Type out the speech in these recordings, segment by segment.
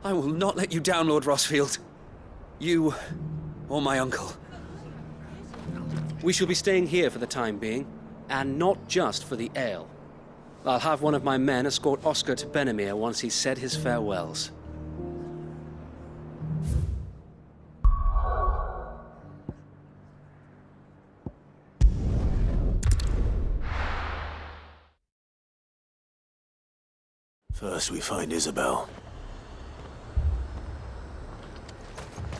I will not let you down, Lord Rossfield. You or my uncle. We shall be staying here for the time being, and not just for the ale. I'll have one of my men escort Oscar to Benamir once he's said his farewells. First we find Isabel.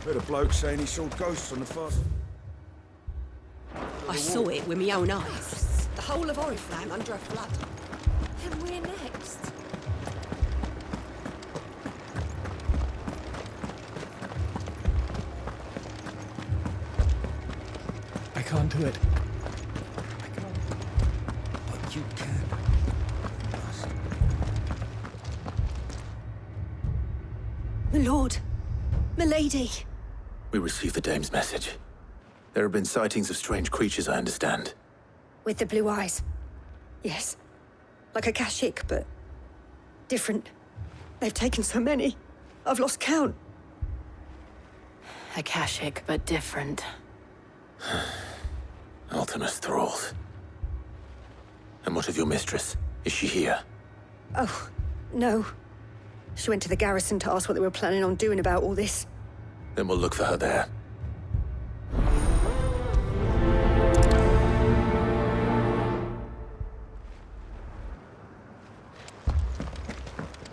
Heard a bloke saying he saw ghosts on the fast. I saw it with my own eyes. The whole of Oriflamme under a flood. Then we're next. I can't do it. I can't. But you can. My lord. My lady. We received the dame's message. There have been sightings of strange creatures, I understand. With the blue eyes. Yes. Like a Kashik, but different. They've taken so many. I've lost count. A Kashik, but different. Ultimus thralls. And what of your mistress? Is she here? Oh, no. She went to the garrison to ask what they were planning on doing about all this. Then we'll look for her there.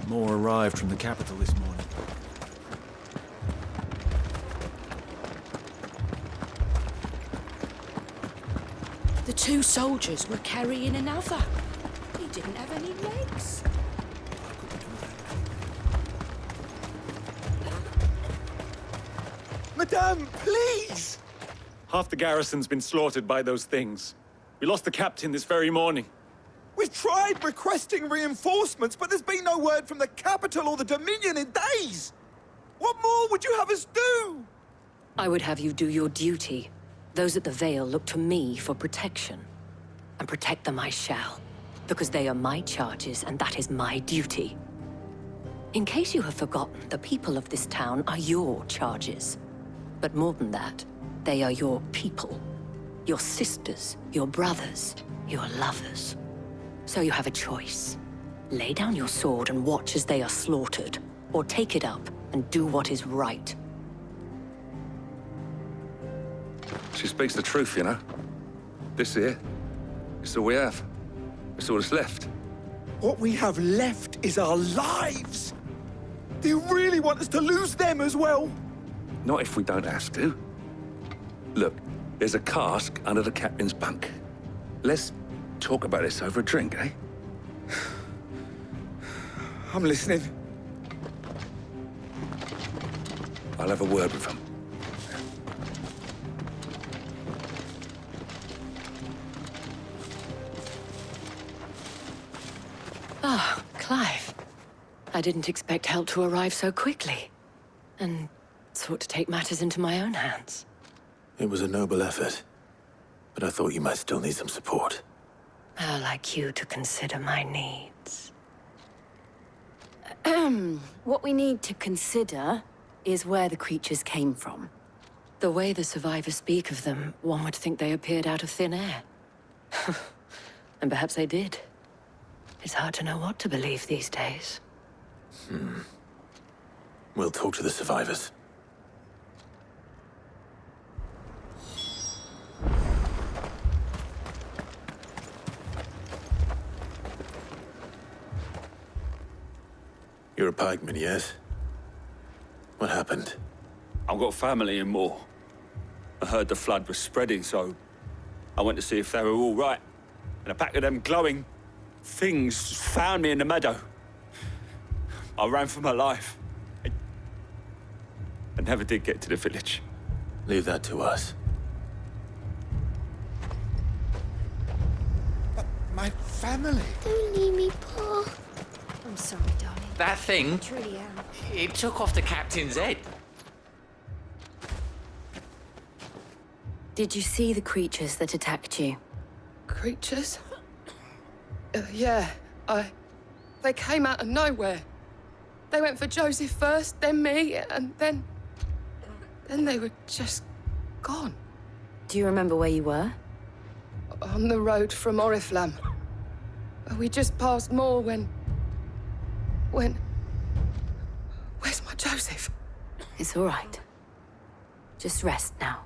More arrived from the capital this morning. The two soldiers were carrying another. He didn't have any legs. Madame, please! Half the garrison's been slaughtered by those things. We lost the captain this very morning. We've tried requesting reinforcements, but there's been no word from the capital or the Dominion in days! What more would you have us do? I would have you do your duty. Those at the Vale look to me for protection. And protect them I shall, because they are my charges, and that is my duty. In case you have forgotten, the people of this town are your charges. But more than that, they are your people. Your sisters, your brothers, your lovers. So you have a choice. Lay down your sword and watch as they are slaughtered, or take it up and do what is right. She speaks the truth, you know. This here, it's all we have. It's all that's left. What we have left is our lives! Do you really want us to lose them as well? Not if we don't have to. Look, there's a cask under the captain's bunk. Let's talk about this over a drink, eh? I'm listening. I'll have a word with him. Ah, Clive. I didn't expect help to arrive so quickly. And sought to take matters into my own hands. It was a noble effort, but I thought you might still need some support. I'd like you to consider my needs. What we need to consider is where the creatures came from. The way the survivors speak of them, one would think they appeared out of thin air. And perhaps they did. It's hard to know what to believe these days. We'll talk to the survivors. You're a pikeman, yes? What happened? I've got family in Moor. I heard the flood was spreading, so I went to see if they were all right. And a pack of them glowing things found me in the meadow. I ran for my life. I never did get to the village. Leave that to us. But my family... Don't leave me, Pa. I'm sorry, darling. That thing, I truly am. it took off the captain's head. Did you see the creatures that attacked you? Creatures? Yeah, they came out of nowhere. They went for Joseph first, then me, and then they were just gone. Do you remember where you were? On the road from Oriflamme. We just passed Moor when... Where's my Joseph? It's all right. Just rest now.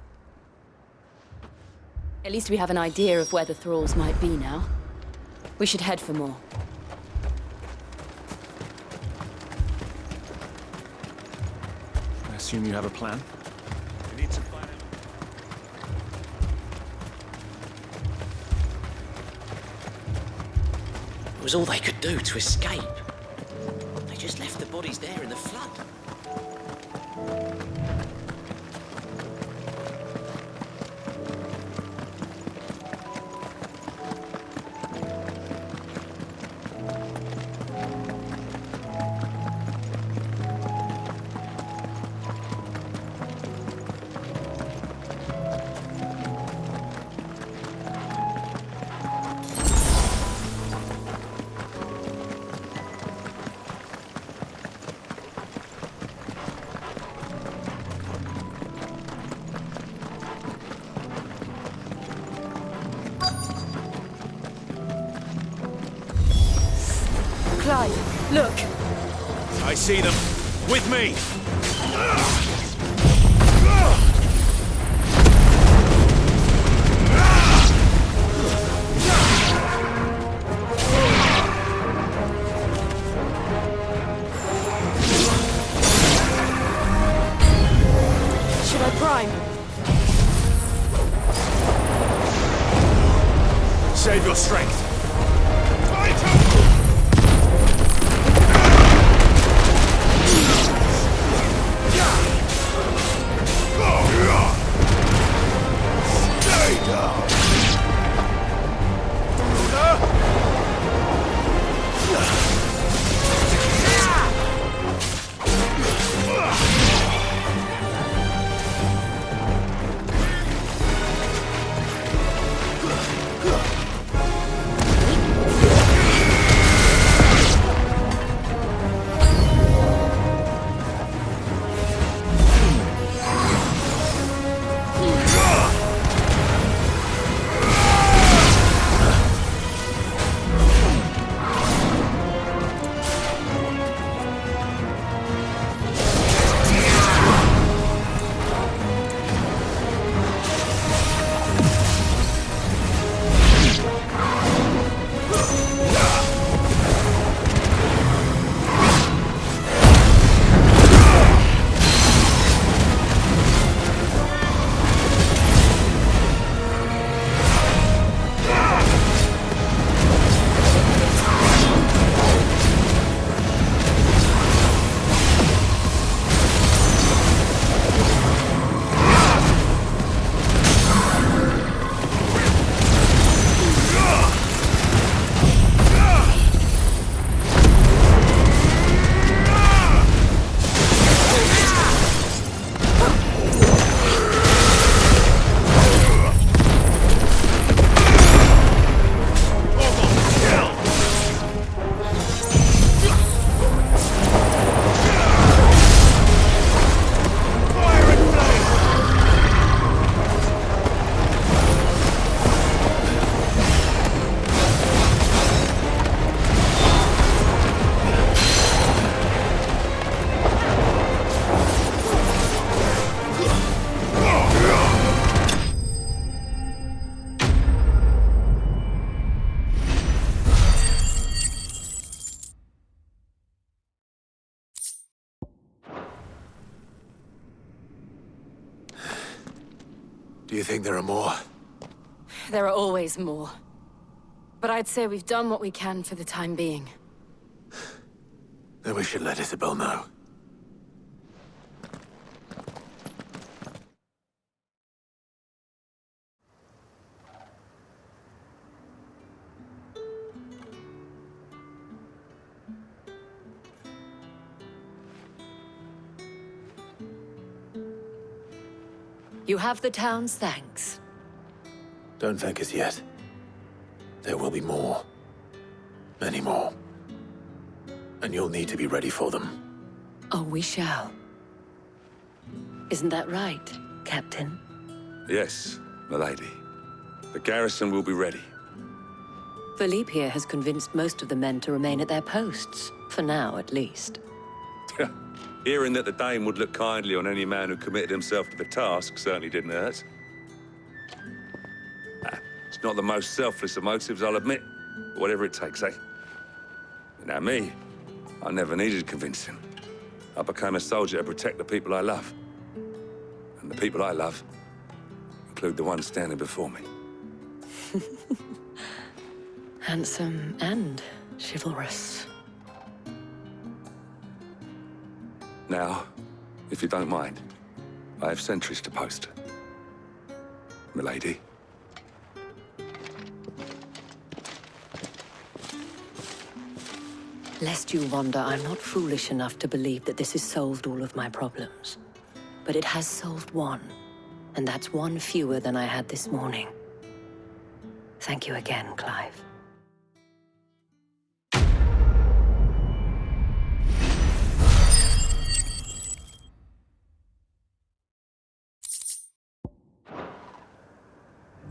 At least we have an idea of where the thralls might be now. We should head for more. I assume you have a plan? We need to find out. It was all they could do to escape. They just left the bodies there in the flood. Clive, look! I see them. With me! Should I prime? Save your strength. Do you think there are more? There are always more. But I'd say we've done what we can for the time being. Then we should let Isabel know. You have the town's thanks. Don't thank us yet. There will be more. Many more. And you'll need to be ready for them. Oh, we shall. Isn't that right, Captain? Yes, milady. The garrison will be ready. Philippe here has convinced most of the men to remain at their posts. For now, at least. Hearing that the Dane would look kindly on any man who committed himself to the task certainly didn't hurt. It's not the most selfless of motives, I'll admit. But whatever it takes, eh? Now me, I never needed convincing. I became a soldier to protect the people I love. And the people I love include the one standing before me. Handsome and chivalrous. Now, if you don't mind, I have sentries to post. Milady. Lest you wonder, I'm not foolish enough to believe that this has solved all of my problems. But it has solved one, and that's one fewer than I had this morning. Thank you again, Clive.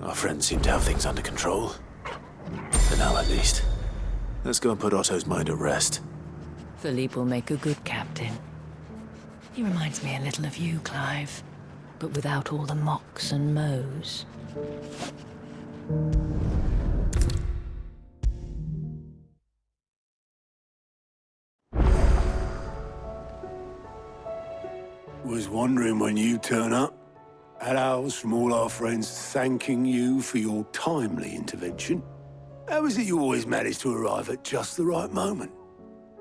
Our friends seem to have things under control. For now, at least. Let's go and put Otto's mind at rest. Philippe will make a good captain. He reminds me a little of you, Clive, but without all the mocks and mows. Was wondering when you turn up. Had ours from all our friends thanking you for your timely intervention. How is it you always manage to arrive at just the right moment?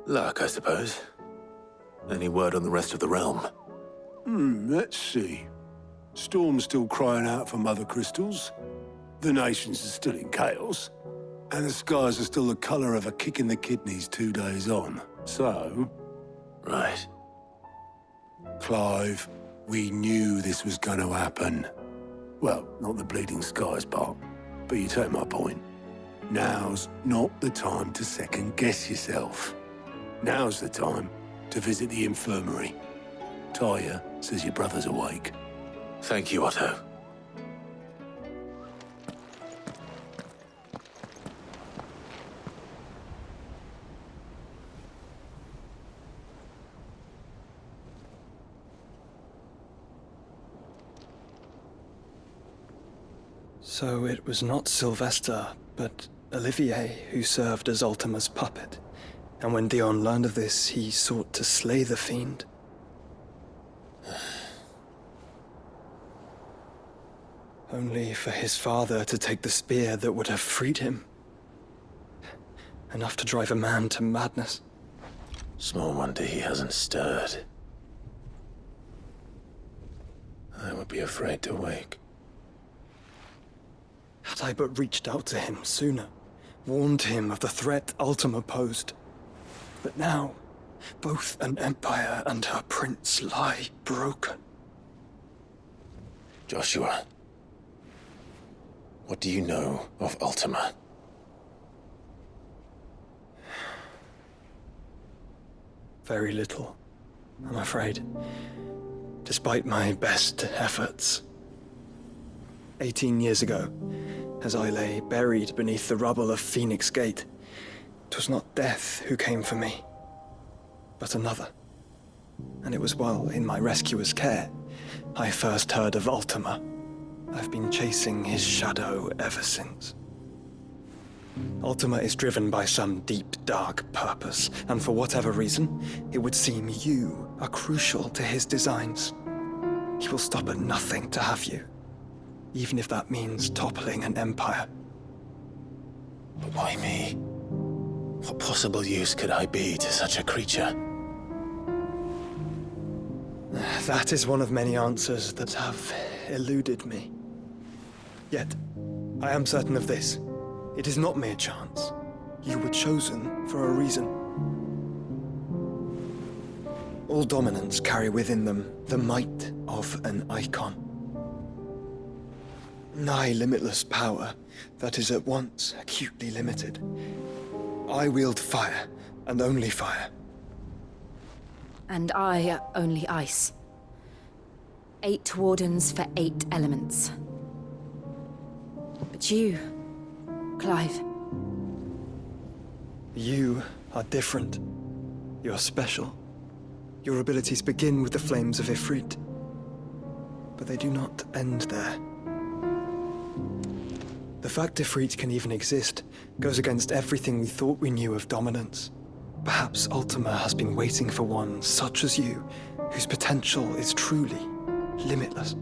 Luck, I suppose. Any word on the rest of the realm? Let's see. Storm's still crying out for mother crystals. The nations are still in chaos. And the skies are still the colour of a kick in the kidneys 2 days on. So... Right. Clive, we knew this was going to happen. Well, not the bleeding skies part, but you take my point. Now's not the time to second-guess yourself. Now's the time to visit the infirmary. Talia says your brother's awake. Thank you, Otto. So it was not Sylvester, but Olivier who served as Ultima's puppet. And when Dion learned of this, he sought to slay the fiend. Only for his father to take the spear that would have freed him. Enough to drive a man to madness. Small wonder he hasn't stirred. I would be afraid to wake. Had I but reached out to him sooner, warned him of the threat Ultima posed. But now, both an empire and her prince lie broken. Joshua, what do you know of Ultima? Very little, I'm afraid. Despite my best efforts. 18 years ago, as I lay buried beneath the rubble of Phoenix Gate, 'twas not death who came for me, but another. And it was while in my rescuer's care I first heard of Ultima. I've been chasing his shadow ever since. Ultima is driven by some deep, dark purpose, and for whatever reason, it would seem you are crucial to his designs. He will stop at nothing to have you, even if that means toppling an empire. But why me? What possible use could I be to such a creature? That is one of many answers that have eluded me. Yet, I am certain of this. It is not mere chance. You were chosen for a reason. All dominants carry within them the might of an icon. Nigh limitless power that is at once acutely limited. I wield fire, and only fire. And I only ice. 8 wardens for 8 elements. But you, Clive. You are different. You're special. Your abilities begin with the flames of Ifrit. But they do not end there. The fact Ifrit can even exist goes against everything we thought we knew of dominance. Perhaps Ultima has been waiting for one such as you, whose potential is truly limitless.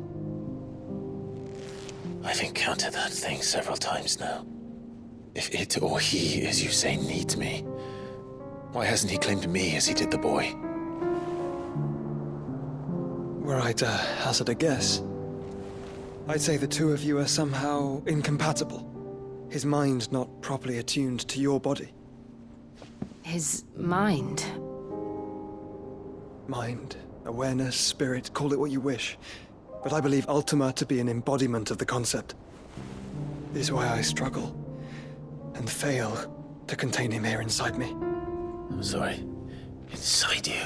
I've encountered that thing several times now. If it or he, as you say, needs me, why hasn't he claimed me as he did the boy? Were I to hazard a guess, I'd say the two of you are somehow incompatible. His mind not properly attuned to your body. His mind? Mind, awareness, spirit, call it what you wish. But I believe Ultima to be an embodiment of the concept. This is why I struggle and fail to contain him here inside me. I'm sorry. Inside you?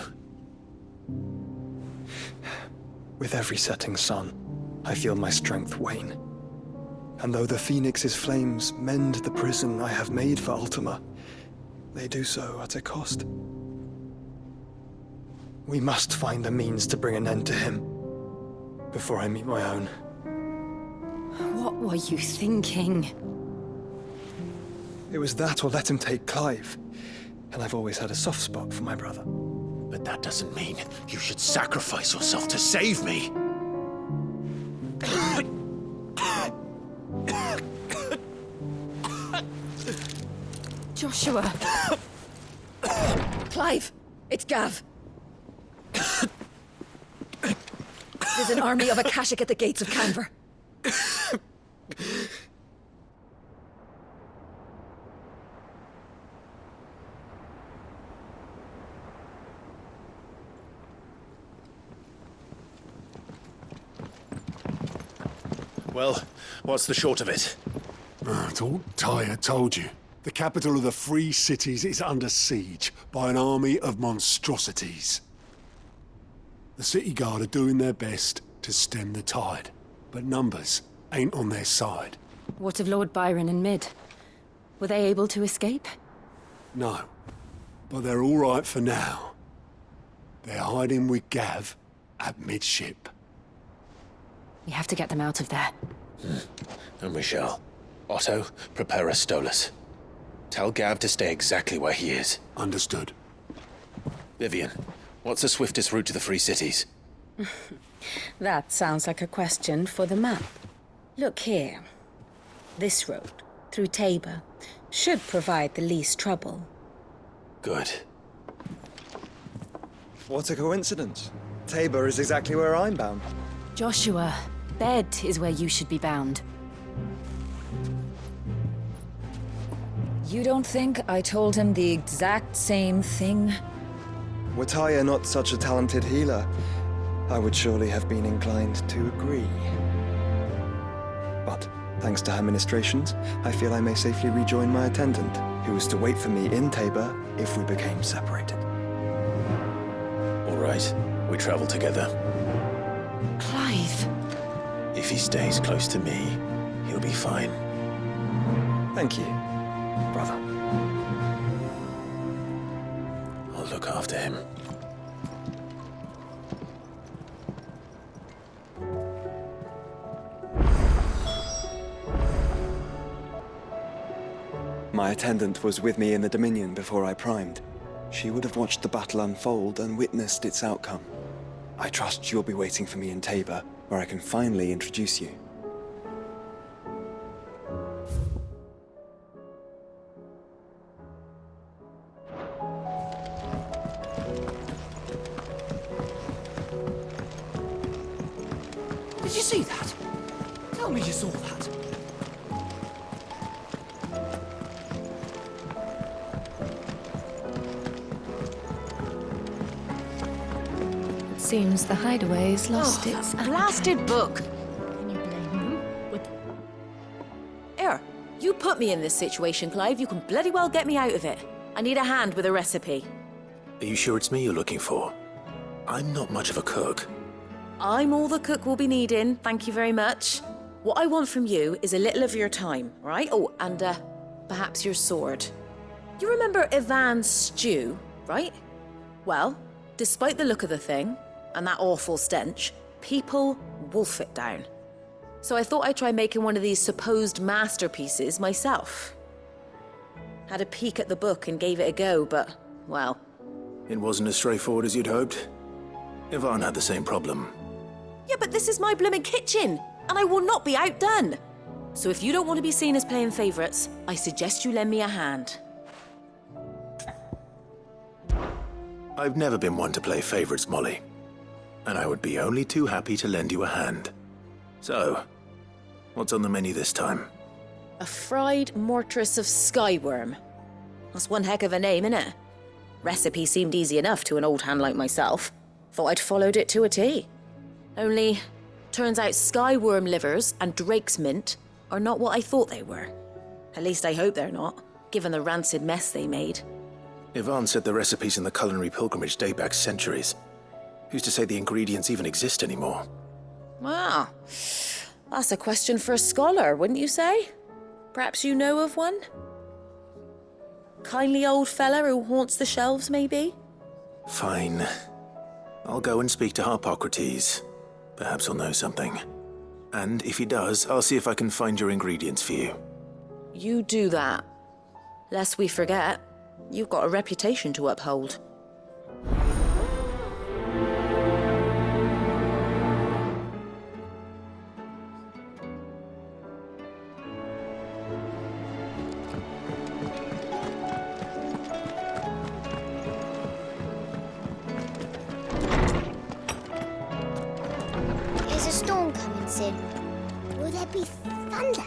With every setting sun, I feel my strength wane. And though the Phoenix's flames mend the prison I have made for Ultima, they do so at a cost. We must find a means to bring an end to him before I meet my own. What were you thinking? It was that or let him take Clive. And I've always had a soft spot for my brother. But that doesn't mean you should sacrifice yourself to save me. Joshua. Clive, it's Gav. There's an army of Akashic at the gates of Canver. Well, what's the short of it? Thought Tyre told you. The capital of the Free Cities is under siege by an army of monstrosities. The City Guard are doing their best to stem the tide, but numbers ain't on their side. What of Lord Byron and Mid? Were they able to escape? No, but they're all right for now. They're hiding with Gav at midship. We have to get them out of there. And we shall. Otto, prepare a Stolas. Tell Gav to stay exactly where he is. Understood. Vivian, what's the swiftest route to the Free Cities? That sounds like a question for the map. Look here. This road, through Tabor, should provide the least trouble. Good. What a coincidence. Tabor is exactly where I'm bound. Joshua, bed is where you should be bound. You don't think I told him the exact same thing? Were Tyre not such a talented healer, I would surely have been inclined to agree. But, thanks to her ministrations, I feel I may safely rejoin my attendant, who was to wait for me in Tabor if we became separated. All right, we travel together. Clive! If he stays close to me, he'll be fine. Thank you, brother. I'll look after him. My attendant was with me in the Dominion before I primed. She would have watched the battle unfold and witnessed its outcome. I trust you'll be waiting for me in Tabor, where I can finally introduce you. Did you see that? Tell me you saw that. Seems the hideaway's lost its blasted book. Can you blame them? Here, you put me in this situation, Clive. You can bloody well get me out of it. I need a hand with a recipe. Are you sure it's me you're looking for? I'm not much of a cook. I'm all the cook will be needing, thank you very much. What I want from you is a little of your time, right? Oh, and perhaps your sword. You remember Ivan's stew, right? Well, despite the look of the thing, and that awful stench, people wolf it down. So I thought I'd try making one of these supposed masterpieces myself. Had a peek at the book and gave it a go, but, well... It wasn't as straightforward as you'd hoped. Ivan had the same problem. Yeah, but this is my blooming kitchen, and I will not be outdone. So if you don't want to be seen as playing favourites, I suggest you lend me a hand. I've never been one to play favorites, Molly. And I would be only too happy to lend you a hand. So, what's on the menu this time? A fried mortress of skyworm. That's one heck of a name, innit? Recipe seemed easy enough to an old hand like myself. Thought I'd followed it to a T. Only, turns out skyworm livers and drake's mint are not what I thought they were. At least I hope they're not, given the rancid mess they made. Ivan said the recipes in the culinary pilgrimage date back centuries. Who's to say the ingredients even exist anymore? Wow. That's a question for a scholar, wouldn't you say? Perhaps you know of one? Kindly old fella who haunts the shelves, maybe? Fine. I'll go and speak to Harpocrates. Perhaps he'll know something. And if he does, I'll see if I can find your ingredients for you. You do that. Lest we forget, you've got a reputation to uphold. Is a storm coming, Sid? Will there be thunder?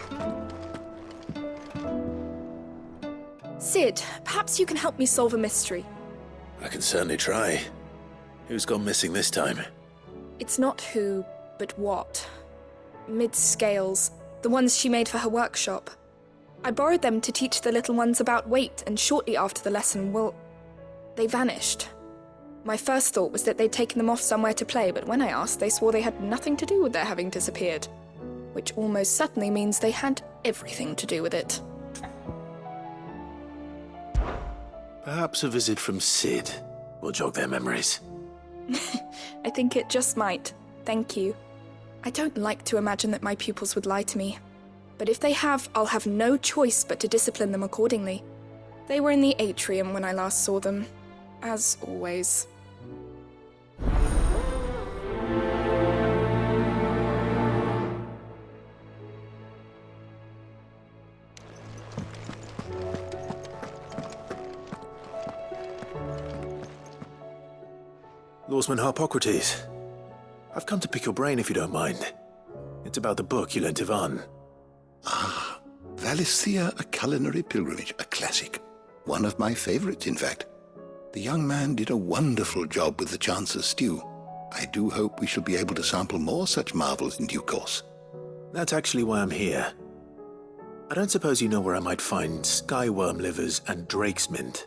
Sid, perhaps you can help me solve a mystery. I can certainly try. Who's gone missing this time? It's not who, but what. Mid's scales, the ones she made for her workshop. I borrowed them to teach the little ones about weight, and shortly after the lesson, well, they vanished. My first thought was that they'd taken them off somewhere to play, but when I asked, they swore they had nothing to do with their having disappeared. Which almost certainly means they had everything to do with it. Perhaps a visit from Sid will jog their memories. I think it just might. Thank you. I don't like to imagine that my pupils would lie to me. But if they have, I'll have no choice but to discipline them accordingly. They were in the atrium when I last saw them, as always. Lawsman Harpocrates, I've come to pick your brain if you don't mind. It's about the book you lent Ivan. Ah, Valisthea, A Culinary Pilgrimage, a classic. One of my favorites, in fact. The young man did a wonderful job with the Chance's stew. I do hope we shall be able to sample more such marvels in due course. That's actually why I'm here. I don't suppose you know where I might find skyworm livers and drake's mint.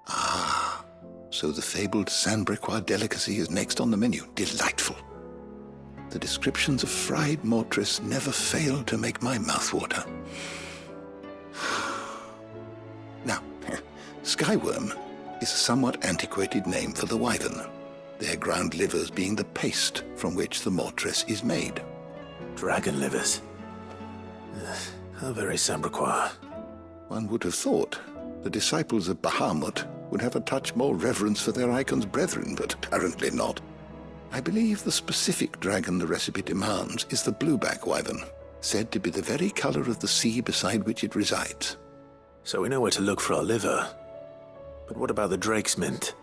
Ah, so the fabled Sandbrequois delicacy is next on the menu. Delightful. The descriptions of fried mortress never fail to make my mouth water. Now, skyworm is a somewhat antiquated name for the wyvern, their ground livers being the paste from which the mortress is made. Dragon livers. How very Sandbrequois. One would have thought the disciples of Bahamut would have a touch more reverence for their icon's brethren, but apparently not. I believe the specific dragon the recipe demands is the blueback wyvern, said to be the very color of the sea beside which it resides. So we know where to look for our liver. But what about the drake's mint?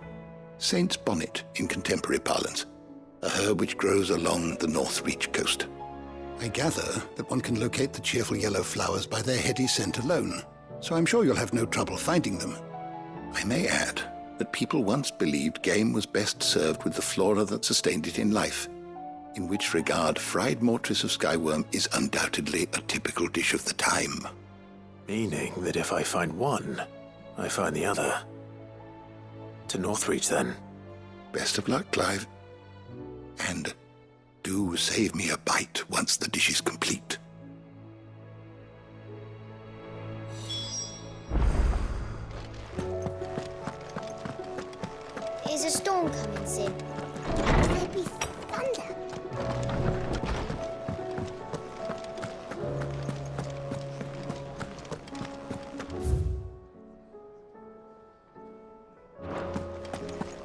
Saint's bonnet in contemporary parlance, a herb which grows along the North Reach coast. I gather that one can locate the cheerful yellow flowers by their heady scent alone, so I'm sure you'll have no trouble finding them. I may add that people once believed game was best served with the flora that sustained it in life, in which regard fried mortress of skyworm is undoubtedly a typical dish of the time. Meaning that if I find one, I find the other. To Northreach, then. Best of luck, Clive. And do save me a bite once the dish is complete. Is a storm coming soon? Will there be thunder?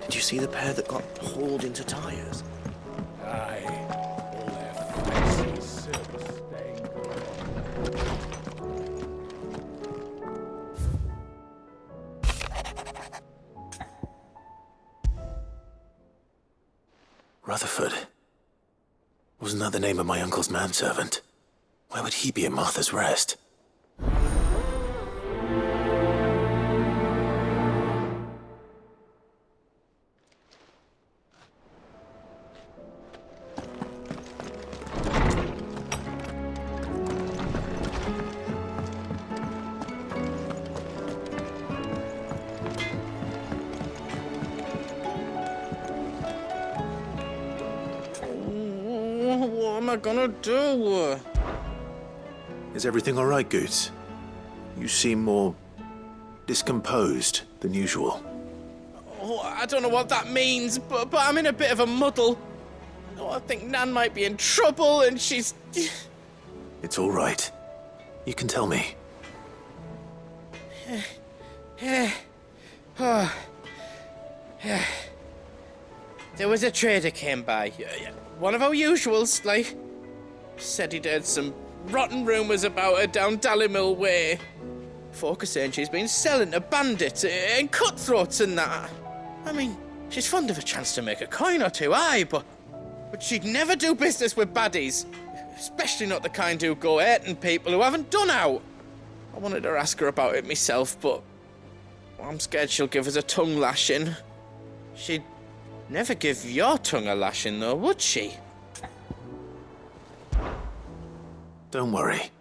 Did you see the pair that got hauled into tyres? Aye. All their fancy silver-stained Rutherford. Wasn't that the name of my uncle's manservant? Why would he be at Martha's Rest? What am I gonna do? Is everything all right, Goots? You seem more discomposed than usual. Oh, I don't know what that means, but I'm in a bit of a muddle. Oh, I think Nan might be in trouble, and she's... It's all right. You can tell me. Oh. There was a trader came by. One of our usuals, like. Said he'd heard some rotten rumours about her down Dallymill Way. Folk are saying she's been selling to bandits and cutthroats and that. I mean, she's fond of a chance to make a coin or two, aye, but she'd never do business with baddies. Especially not the kind who go hurting people who haven't done out. I wanted to ask her about it myself, but I'm scared she'll give us a tongue lashing. She'd never give your tongue a lashing, though, would she? Don't worry.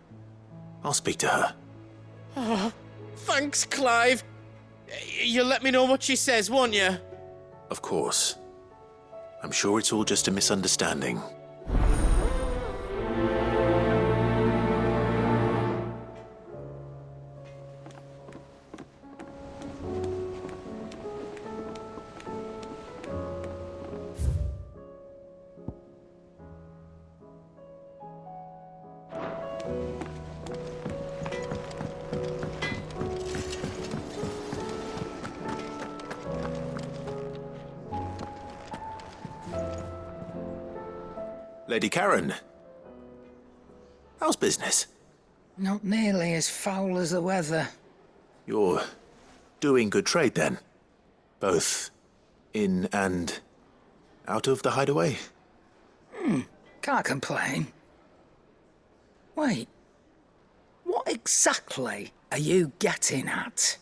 I'll speak to her. Oh, thanks, Clive. You'll let me know what she says, won't you? Of course. I'm sure it's all just a misunderstanding. Lady Karen, how's business? Not nearly as foul as the weather. You're doing good trade then? Both in and out of the hideaway? Can't complain. Wait, what exactly are you getting at?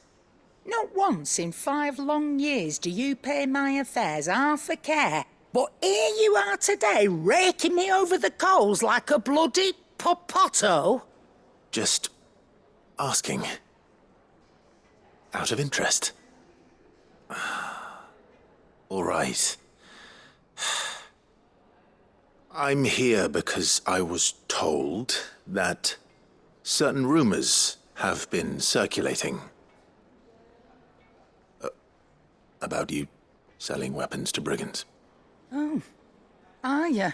Not once in 5 long years do you pay my affairs half a care. But here you are today, raking me over the coals like a bloody popoto. Just asking. Out of interest. All right. I'm here because I was told that certain rumors have been circulating. About you selling weapons to brigands. Oh, are you?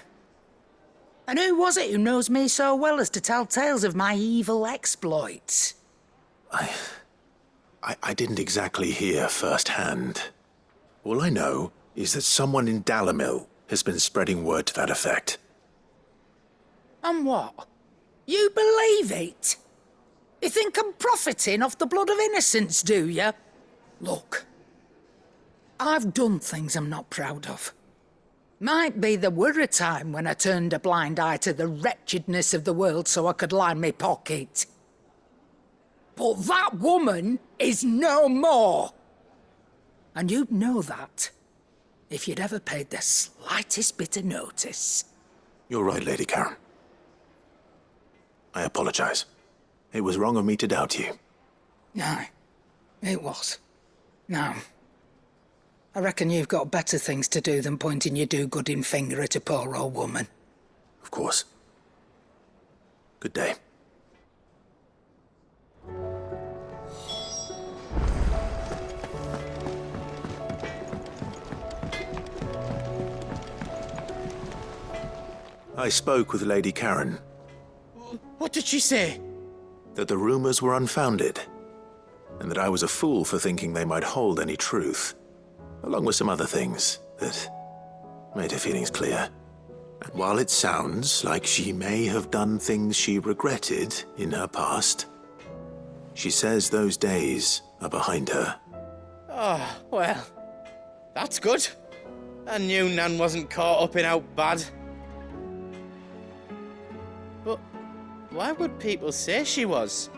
And who was it who knows me so well as to tell tales of my evil exploits? I didn't exactly hear firsthand. All I know is that someone in Dallymill has been spreading word to that effect. And what? You believe it? You think I'm profiting off the blood of innocents, do you? Look, I've done things I'm not proud of. Might be there were a time when I turned a blind eye to the wretchedness of the world so I could line my pocket. But that woman is no more. And you'd know that if you'd ever paid the slightest bit of notice. You're right, Lady Karen. I apologize. It was wrong of me to doubt you. Aye, it was. Now, I reckon you've got better things to do than pointing your do-gooding finger at a poor old woman. Of course. Good day. I spoke with Lady Karen. What did she say? That the rumors were unfounded, and that I was a fool for thinking they might hold any truth, along with some other things that made her feelings clear. And while it sounds like she may have done things she regretted in her past, she says those days are behind her. Oh, well, that's good. I knew Nan wasn't caught up in out bad. But why would people say she was?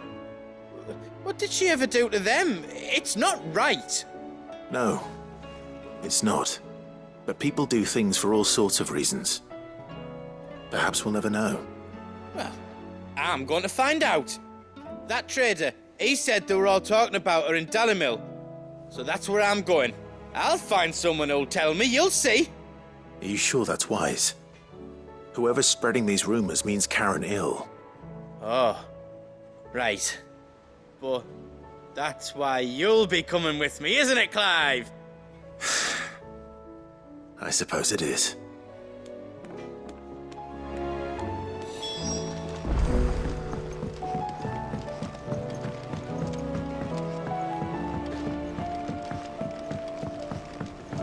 What did she ever do to them? It's not right. No, it's not. But people do things for all sorts of reasons. Perhaps we'll never know. Well, I'm going to find out. That trader, he said they were all talking about her in Dalimil. So that's where I'm going. I'll find someone who'll tell me, you'll see. Are you sure that's wise? Whoever's spreading these rumors means Karen ill. Oh, right. But that's why you'll be coming with me, isn't it, Clive? I suppose it is.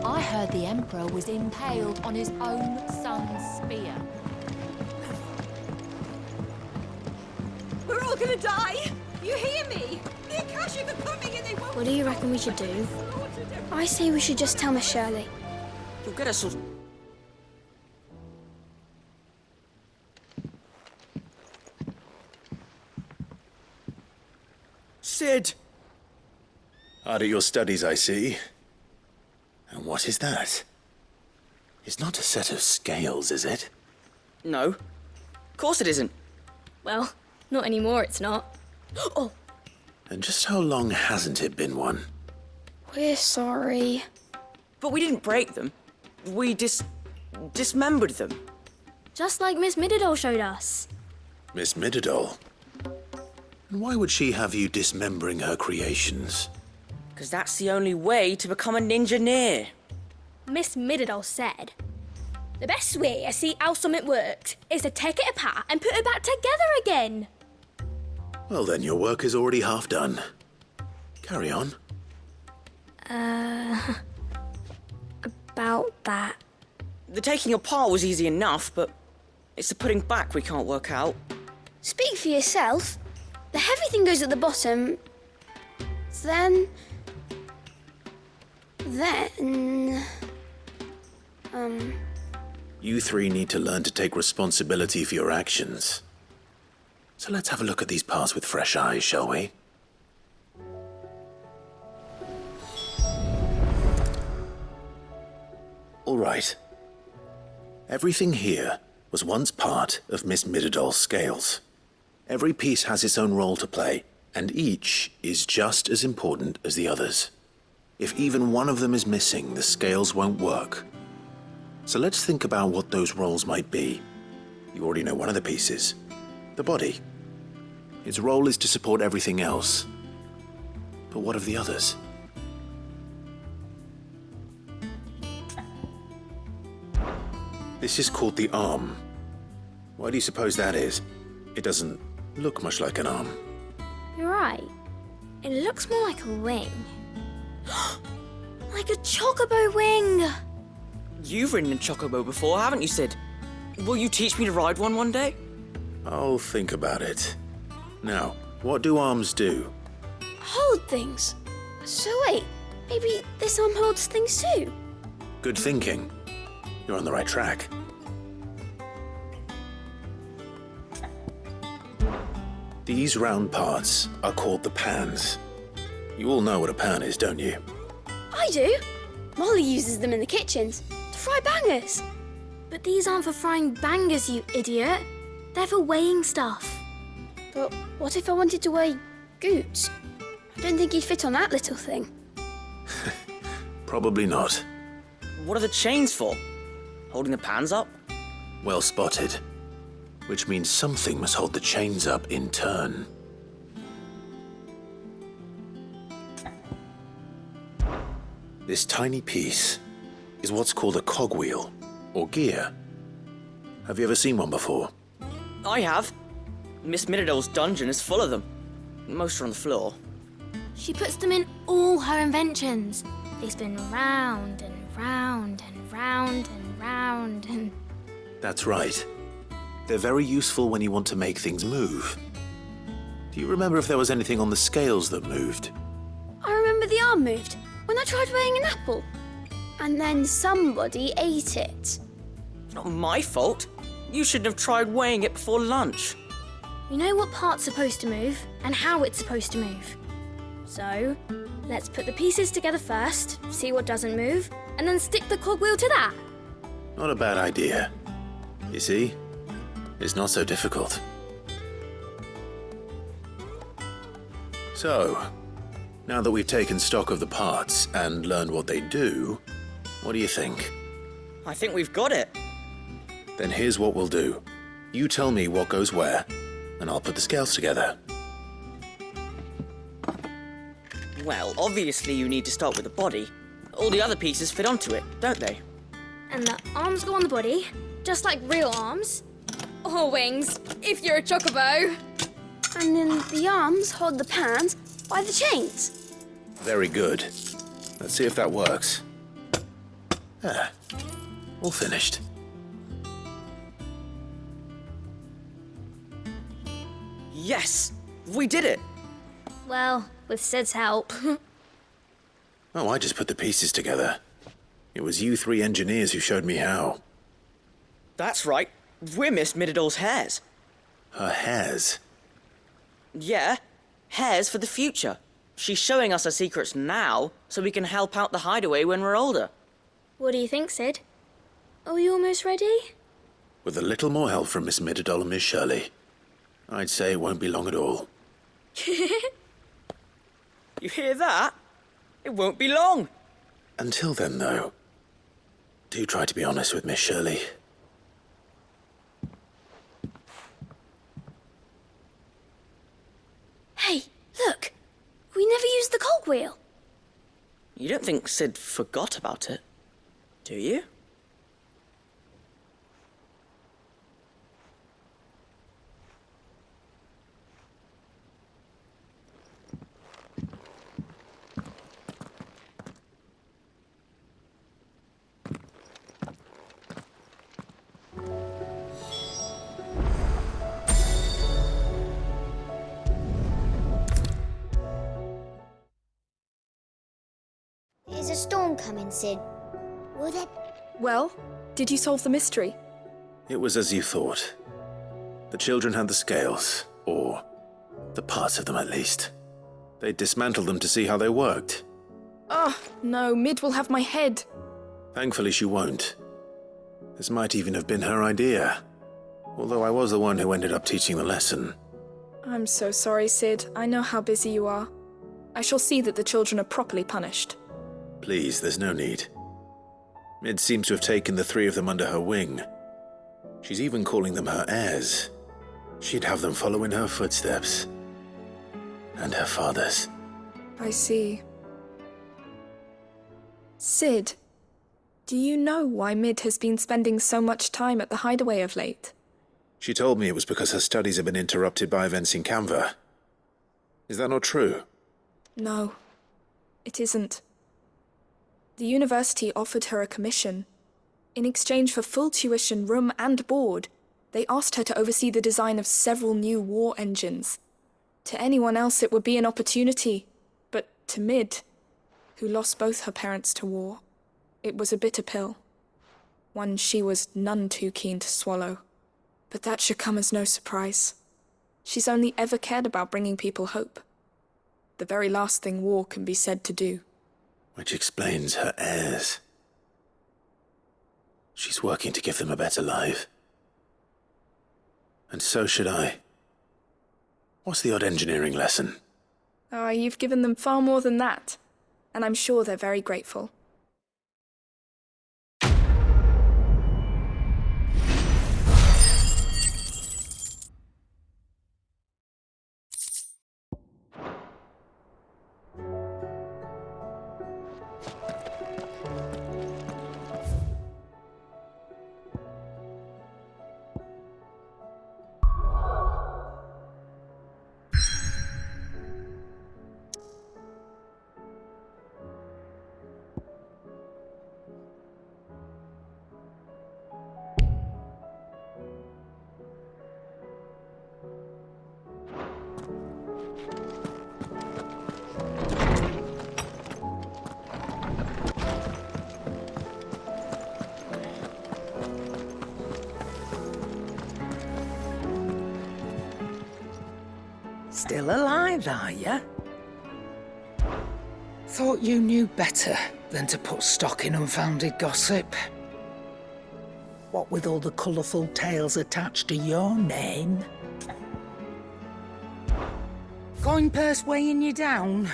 I heard the Emperor was impaled on his own son's spear. We're all gonna die! You hear me? The Akashic are coming and they won't... What do you reckon we should do? I say we should just tell Miss Shirley. You'll get us all... Sid! Hard at your studies, I see. And what is that? It's not a set of scales, is it? No. Of course it isn't. Well, not anymore, it's not. Oh! And just how long hasn't it been one? We're sorry. But we didn't break them. We dismembered them. Just like Miss Mididol showed us. Miss Mididol? And why would she have you dismembering her creations? Because that's the only way to become a ninja-neer. Miss Mididol said, the best way to see how something worked is to take it apart and put it back together again. Well then, your work is already half done. Carry on. About that. The taking apart was easy enough, but it's the putting back we can't work out. Speak for yourself. The heavy thing goes at the bottom. Then... You three need to learn to take responsibility for your actions. So let's have a look at these parts with fresh eyes, shall we? All right. Everything here was once part of Miss Mididol's scales. Every piece has its own role to play, and each is just as important as the others. If even one of them is missing, the scales won't work. So let's think about what those roles might be. You already know one of the pieces, the body. Its role is to support everything else. But what of the others? This is called the arm. Why do you suppose that is? It doesn't look much like an arm. You're right. It looks more like a wing. Like a chocobo wing! You've ridden a chocobo before, haven't you, Sid? Will you teach me to ride one day? I'll think about it. Now, what do arms do? Hold things. So wait, maybe this arm holds things too? Good thinking. You're on the right track. These round parts are called the pans. You all know what a pan is, don't you? I do. Molly uses them in the kitchens to fry bangers. But these aren't for frying bangers, you idiot. They're for weighing stuff. But what if I wanted to weigh Goots? I don't think he'd fit on that little thing. Probably not. What are the chains for? Holding the pans up? Well spotted. Which means something must hold the chains up in turn. This tiny piece is what's called a cogwheel, or gear. Have you ever seen one before? I have. Miss Mirrodol's dungeon is full of them. Most are on the floor. She puts them in all her inventions. They spin round and round and round and round and... That's right. They're very useful when you want to make things move. Do you remember if there was anything on the scales that moved? I remember the arm moved when I tried weighing an apple. And then somebody ate it. It's not my fault. You shouldn't have tried weighing it before lunch. You know what part's supposed to move and how it's supposed to move. So, let's put the pieces together first, see what doesn't move, and then stick the cogwheel to that. Not a bad idea. You see? It's not so difficult. So, now that we've taken stock of the parts and learned what they do, what do you think? I think we've got it. Then here's what we'll do. You tell me what goes where, and I'll put the scales together. Well, obviously you need to start with the body. All the other pieces fit onto it, don't they? And the arms go on the body, just like real arms. Or wings, if you're a chocobo. And then the arms hold the pans by the chains. Very good. Let's see if that works. Ah, all finished. Yes! We did it! Well, with Sid's help. Oh, I just put the pieces together. It was you three engineers who showed me how. That's right. We're Miss Mirrodol's hares. Her hairs? Yeah, hares for the future. She's showing us her secrets now, so we can help out the hideaway when we're older. What do you think, Sid? Are we almost ready? With a little more help from Miss Mirrodol and Miss Shirley, I'd say it won't be long at all. You hear that? It won't be long. Until then, though, do try to be honest with Miss Shirley. Hey, look! We never used the cogwheel. You don't think Sid forgot about it, do you? Is a storm coming, Sid? Will there... Well, did you solve the mystery? It was as you thought. The children had the scales, or the parts of them at least. They dismantled them to see how they worked. Oh, no, Mid will have my head. Thankfully she won't. This might even have been her idea. Although I was the one who ended up teaching the lesson. I'm so sorry, Sid. I know how busy you are. I shall see that the children are properly punished. Please, there's no need. Mid seems to have taken the three of them under her wing. She's even calling them her heirs. She'd have them follow in her footsteps. And her father's. I see. Sid, do you know why Mid has been spending so much time at the hideaway of late? She told me it was because her studies have been interrupted by events in Canva. Is that not true? No, it isn't. The university offered her a commission. In exchange for full tuition, room and board, they asked her to oversee the design of several new war engines. To anyone else it would be an opportunity, but to Mid, who lost both her parents to war, it was a bitter pill. One she was none too keen to swallow. But that should come as no surprise. She's only ever cared about bringing people hope. The very last thing war can be said to do. Which explains her heirs. She's working to give them a better life. And so should I. What's the odd engineering lesson? Ah, you've given them far more than that. And I'm sure they're very grateful. Still alive, are you? Thought you knew better than to put stock in unfounded gossip. What with all the colourful tales attached to your name. Coin purse weighing you down?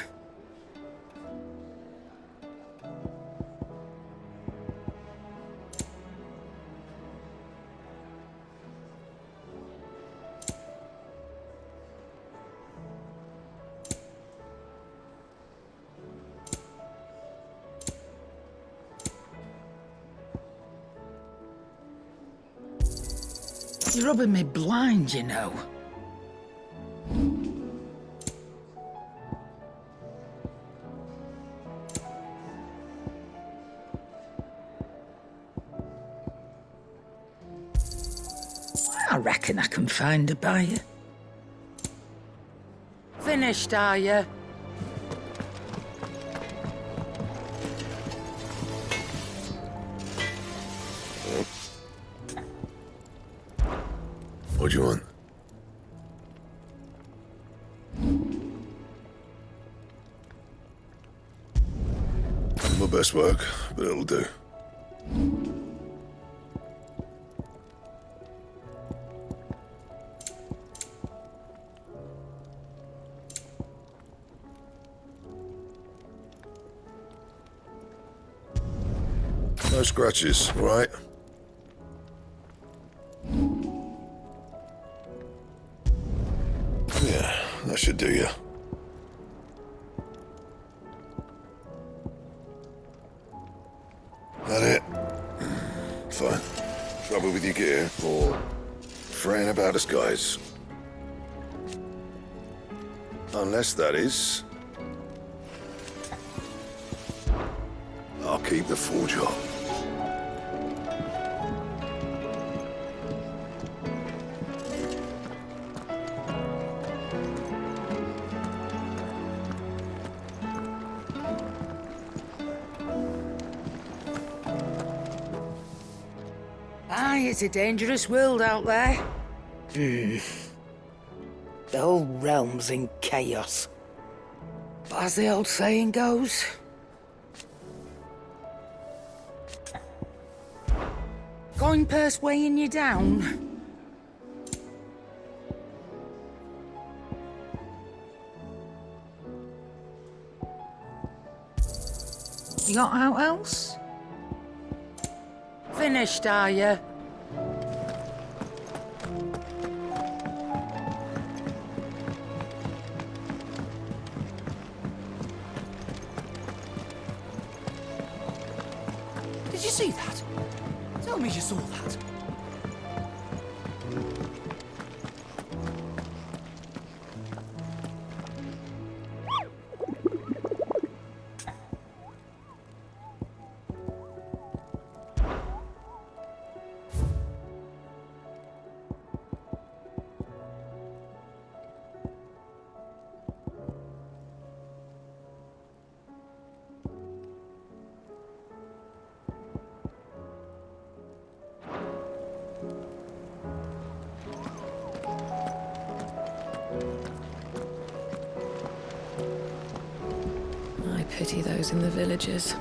You're rubbing me blind, you know. I reckon I can find a buyer. Finished, are you? What do you want? My best work, but it'll do. No scratches, all right? Yeah, that should do you. That it? Fine. Trouble with your gear, or fraying about us guys? Unless that is... I'll keep the full job. Aye, it's a dangerous world out there. The whole realm's in chaos. But as the old saying goes... Coin purse weighing you down? You got out else? Finished, are you? Did you see that? Tell me you saw that. I pity those in the villages.